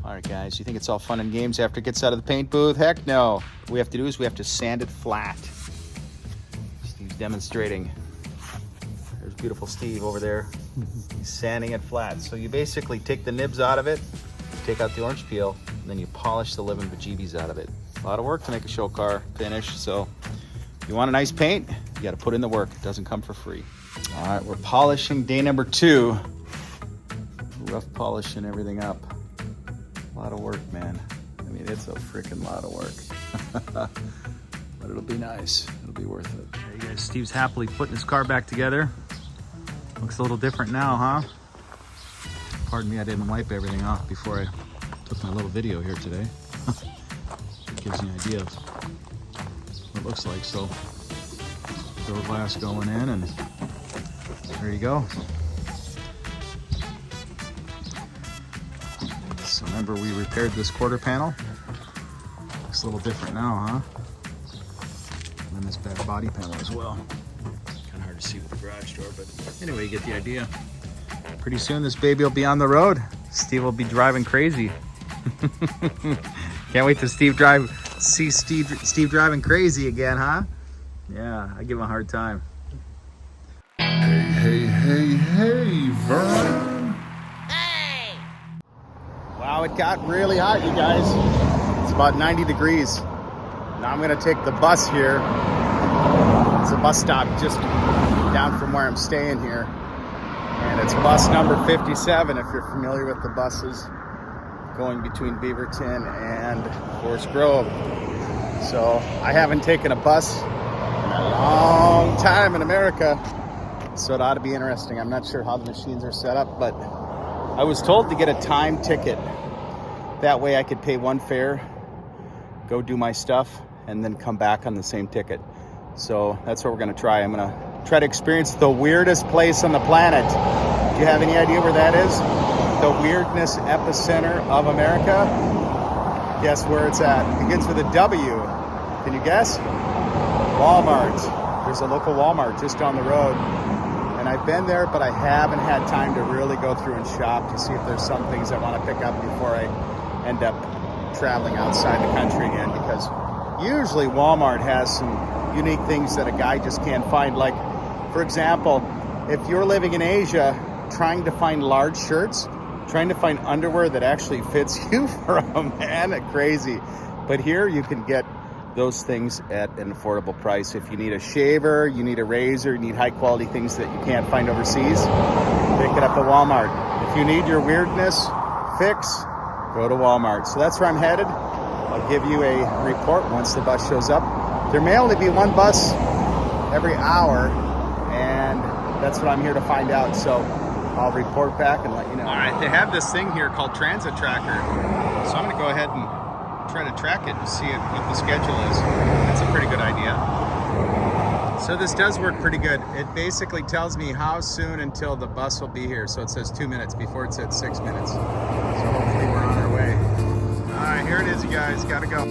All right, guys, you think it's all fun and games after it gets out of the paint booth? Heck no. What we have to do is we have to sand it flat. Steve's demonstrating. There's beautiful Steve over there. He's sanding it flat. So you basically take the nibs out of it, take out the orange peel, and then you polish the living bejeebies out of it. A lot of work to make a show car finish. So if you want a nice paint, you got to put in the work. It doesn't come for free. All right, we're polishing day number 2. Rough polishing everything up. A lot of work, man. I mean, it's a freaking lot of work. But it'll be nice. It'll be worth it. Hey guys, Steve's happily putting his car back together. Looks a little different now, huh? Pardon me, I didn't wipe everything off before I took my little video here today. It gives you an idea of what it looks like. So, door glass going in, and there you go. So remember, we repaired this quarter panel. Looks a little different now, huh? And then this back body panel as well. Kind of hard to see with the garage door, but anyway, you get the idea. Pretty soon this baby will be on the road. Steve will be driving crazy. Can't wait to see Steve driving crazy again, huh? Yeah, I give him a hard time. Hey, Vern. Wow, it got really hot, you guys. It's about 90 degrees. Now I'm gonna take the bus here. It's a bus stop just down from where I'm staying here. And it's bus number 57, if you're familiar with the buses going between Beaverton and Forest Grove. So I haven't taken a bus in a long time in America. So it ought to be interesting. I'm not sure how the machines are set up, but I was told to get a time ticket. That way I could pay one fare, go do my stuff, and then come back on the same ticket. So that's what we're gonna try. I'm gonna try to experience the weirdest place on the planet. Do you have any idea where that is? The weirdness epicenter of America? Guess where it's at. It begins with a W. Can you guess? Walmart. There's a local Walmart just down the road. And I've been there, but I haven't had time to really go through and shop to see if there's some things I want to pick up before I end up traveling outside the country again, because usually Walmart has some unique things that a guy just can't find. Like, for example, if you're living in Asia, trying to find large shirts, trying to find underwear that actually fits you for a man, crazy. But here you can get those things at an affordable price. If you need a shaver, you need a razor, you need high quality things that you can't find overseas, pick it up at Walmart. If you need your weirdness fix, go to Walmart. So that's where I'm headed. I'll give you a report once the bus shows up. There may only be one bus every hour, and that's what I'm here to find out. So I'll report back and let you know. All right, they have this thing here called Transit Tracker. So I'm gonna go ahead and try to track it and see what the schedule is. That's a pretty good idea. So this does work pretty good. It basically tells me how soon until the bus will be here. So it says 2 minutes, before it said 6 minutes. So hopefully we're on our way. All right, here it is, you guys. Gotta go.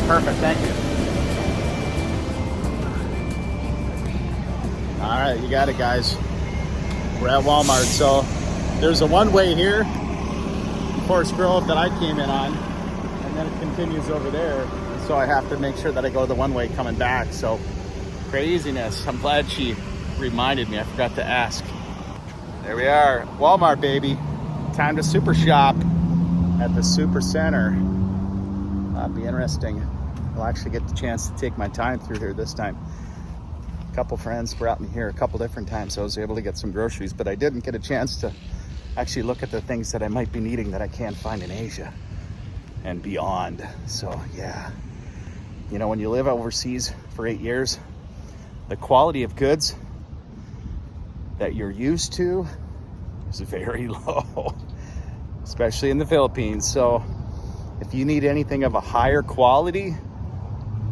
Perfect, thank you. All right, you got it, guys. We're at Walmart. So there's a one-way here, Forest Grove, that I came in on, and then it continues over there. So I have to make sure that I go the one-way coming back. So craziness. I'm glad she reminded me. I forgot to ask. There we are, Walmart, baby. Time to super shop at the Super Center. That'll be interesting. I'll actually get the chance to take my time through here this time. A couple friends brought me here a couple different times, so I was able to get some groceries, but I didn't get a chance to actually look at the things that I might be needing that I can't find in Asia and beyond. So yeah, you know, when you live overseas for 8 years, the quality of goods that you're used to is very low, especially in the Philippines. So if you need anything of a higher quality,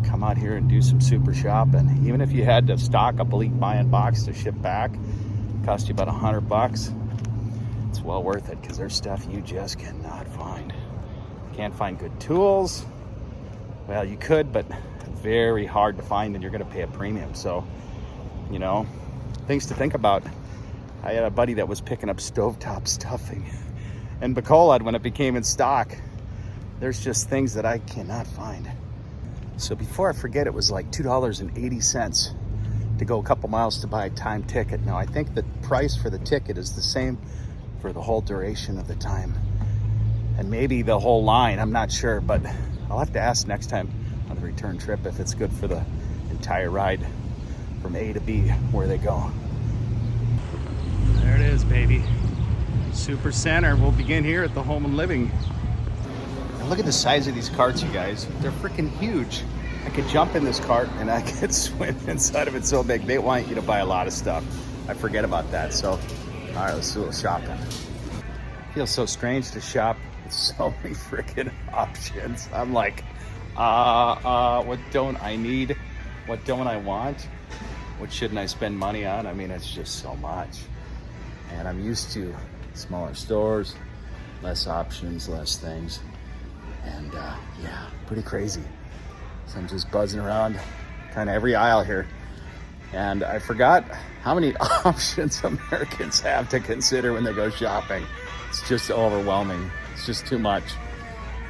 come out here and do some super shopping. Even if you had to stock up a Elite Buy-in box to ship back, it cost you about $100. It's well worth it, because there's stuff you just cannot find. Can't find good tools. Well, you could, but very hard to find, and you're going to pay a premium. So, you know, things to think about. I had a buddy that was picking up stovetop stuffing and Bacolod when it became in stock. There's just things that I cannot find. So before I forget, it was like $2.80 to go a couple miles to buy a time ticket. Now I think the price for the ticket is the same for the whole duration of the time, and maybe the whole line, I'm not sure, but I'll have to ask next time on the return trip if it's good for the entire ride from A to B where they go. There it is, baby. Super Center. We'll begin here at the Home and Living. And look at the size of these carts, you guys. They're freaking huge. I could jump in this cart and I could swim inside of it so big. They want you to buy a lot of stuff. I forget about that. So, all right, let's do a little shopping. It feels so strange to shop with so many freaking options. I'm like, what don't I need? What don't I want? What shouldn't I spend money on? I mean, it's just so much. And I'm used to smaller stores, less options, less things. And yeah, pretty crazy. So I'm just buzzing around kind of every aisle here. And I forgot how many options Americans have to consider when they go shopping. It's just overwhelming. It's just too much.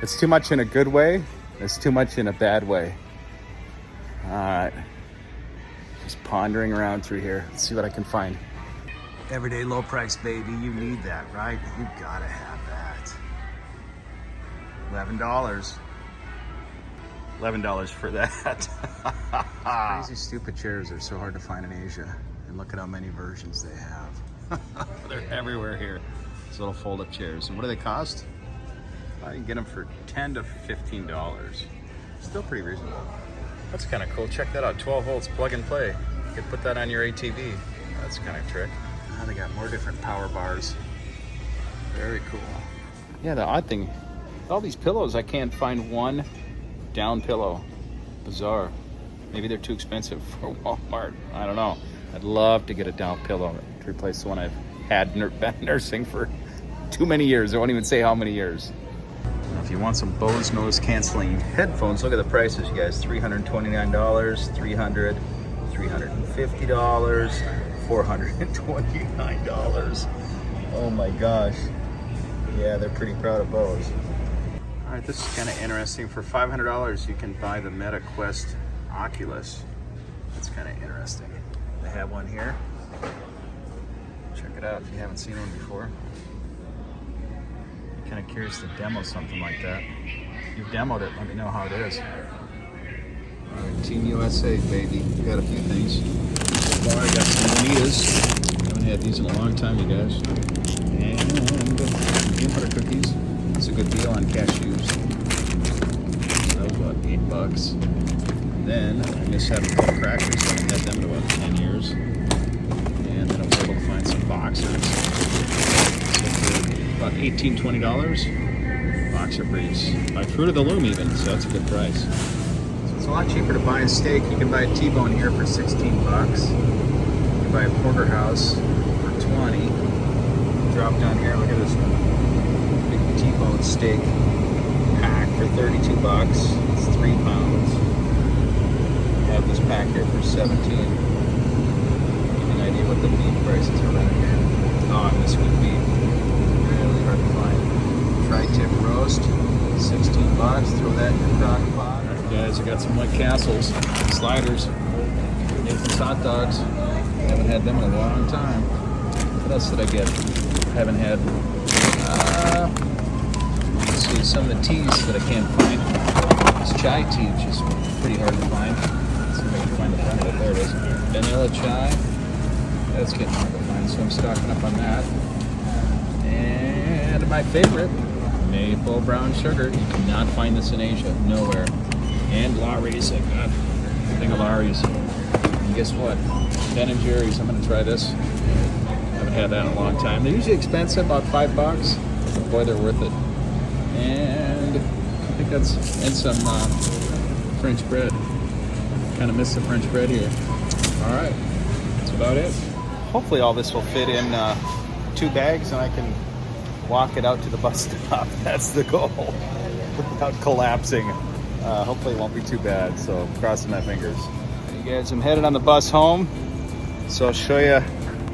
It's too much in a good way. It's too much in a bad way. All right. Just pondering around through here. Let's see what I can find. Everyday low price, baby. You need that, right? You gotta have that. $11. $11 for that. Crazy stupid chairs are so hard to find in Asia. And look at how many versions they have. They're everywhere here. These little fold-up chairs. And what do they cost? You can get them for $10 to $15. Still pretty reasonable. That's kind of cool. Check that out. 12 volts, plug and play. You can put that on your ATV. That's kind of a trick. Now they got more different power bars. Very cool. Yeah, the odd thing, all these pillows, I can't find one down pillow. Bizarre. Maybe they're too expensive for Walmart. I don't know. I'd love to get a down pillow to replace the one I've had been nursing for too many years. I won't even say how many years. Now, if you want some Bose noise canceling headphones, look at the prices, you guys. $329, $300, $350, $429. Oh my gosh. Yeah, they're pretty proud of Bose. All right, this is kind of interesting. For $500, you can buy the Meta Quest Oculus. That's kind of interesting. They have one here. Check it out if you haven't seen one before. Kind of curious to demo something like that. If you've demoed it, let me know how it is. All right, Team USA, baby. We got a few things. So far, I got some Bonitas. Haven't had these in a long time, you guys. And peanut butter cookies. It's a good deal on cashews. So that was about $8. Then I just had a couple crackers. I haven't had them in about 10 years. And then I was able to find some boxers. So for about $18, $20. Boxer briefs. By Fruit of the Loom even, so that's a good price. So it's a lot cheaper to buy a steak. You can buy a T-bone here for $16. You can buy a porterhouse for $20. Drop down here, look at this big T-bone steak pack for $32. It's 3 pounds. I have this pack here for $17. Give you an idea what the beef prices are right here. Oh, and this good beef. Really hard to find. Tri-tip roast, $16. Throw that in your crock pot. All right, guys, I got some White Castles, sliders, Nathan's hot dogs. Haven't had them in a long time. What else did I get? Haven't had. Let's see, some of the teas that I can't find. This chai tea, which is pretty hard to find. Let's see if I can find the front of it. There it is. Vanilla chai. That's getting hard to find, so I'm stocking up on that. And my favorite, maple brown sugar. You cannot find this in Asia, nowhere. And Lawry's, I got a thing of Lawry's. And guess what? Ben and Jerry's, I'm gonna try this. Haven't had that in a long time. They're usually expensive, about $5, but boy, they're worth it. And I think that's, and some French bread. Kind of miss the French bread here. All right, that's about it. Hopefully all this will fit in 2 bags and I can walk it out to the bus stop. That's the goal. without collapsing. Hopefully it won't be too bad, so crossing my fingers. Hey guys, I'm headed on the bus home, so I'll show you.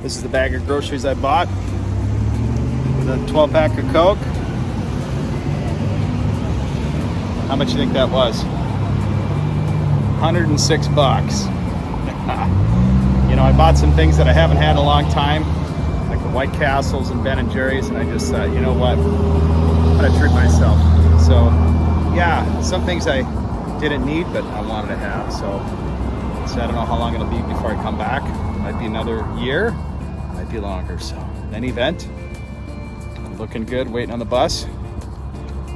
This is the bag of groceries I bought with a 12-pack of Coke. How much do you think that was? 106 bucks. You know, I bought some things that I haven't had in a long time, like the White Castles and Ben & Jerry's, and I just thought, you know what, I'm gonna treat myself. So yeah, some things I didn't need, but I wanted to have. So I don't know how long it'll be before I come back. Might be another year, might be longer. So in any event, I'm looking good, waiting on the bus.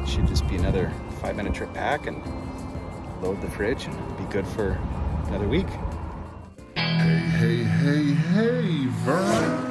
Should just be another 5-minute trip back and load the fridge and be good for another week. Hey, Vern.